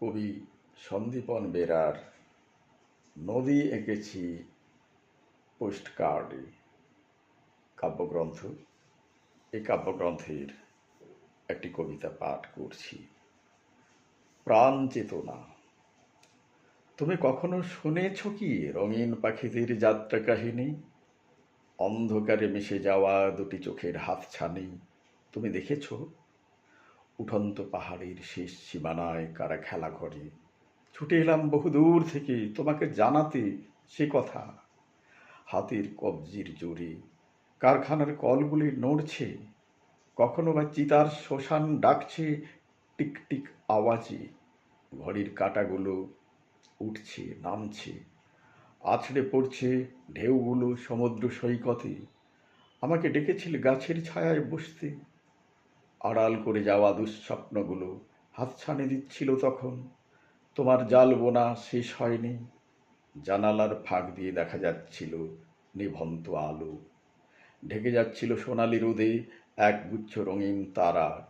কবি সন্দীপন বেরার নদী এঁকেছি পোস্টকার্ডে কাব্যগ্রন্থ। এই কাব্যগ্রন্থের একটি কবিতা পাঠ করছি। প্রাণ চেতনা। তুমি কখনো শুনেছ কি রঙিন পাখিদের যাত্রা কাহিনী? অন্ধকারে মিশে যাওয়া দুটি চোখের হাতছানি তুমি দেখেছ? উঠন্ত পাহাড়ের শেষ সীমানায় কারা খেলা করে। ছুটে এলাম বহুদূর থেকে তোমাকে জানাতে সে কথা। হাতের কবজির জোরে কারখানার কলগুলি নড়ছে, কখনো বা চিতার শ্মশান ডাকছে টিকটিক আওয়াজে। ঘড়ির কাঁটাগুলো উঠছে নামছে, আছড়ে পড়ছে ঢেউগুলো সমুদ্র সৈকতে। আমাকে ডেকেছিল গাছের ছায়ায় বসতে, আড়াল করে যাওয়া দুঃস্বপ্নগুলো হাতছানি দিচ্ছিল তখন। তোমার জাল বোনা শেষ হয়নি, জানালার ফাঁক দিয়ে দেখা যাচ্ছিল নিভন্ত আলো। ঢেকে যাচ্ছিল সোনালি রোদে একগুচ্ছ রঙিন তারা।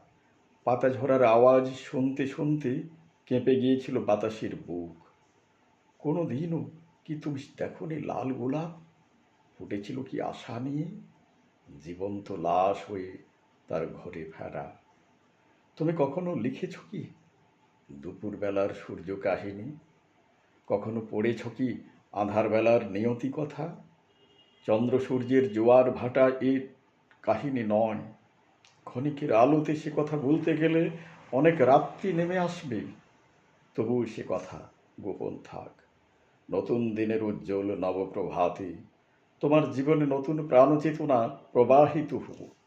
পাতা ঝরার আওয়াজ শুনতে শুনতে কেঁপে গিয়েছিল বাতাসের বুক। কোনো দিনও কি তুমি দেখোনি লাল গোলাপ ফুটেছিল কি আশা নিয়ে, জীবন্ত লাশ হয়ে তার ঘরে ফেরা? তুমি কখনো লিখেছ কি দুপুরবেলার সূর্য কাহিনী? কখনো পড়েছ কি আঁধারবেলার নিয়তি কথা? চন্দ্র সূর্যের জোয়ার ভাটা এর কাহিনী নয়। ক্ষণিকের আলোতে সে কথা বলতে গেলে অনেক রাত্রি নেমে আসবে। তবুও সে কথা গোপন থাক। নতুন দিনের উজ্জ্বল নবপ্রভাতে তোমার জীবনে নতুন প্রাণচেতনা প্রবাহিত হোক।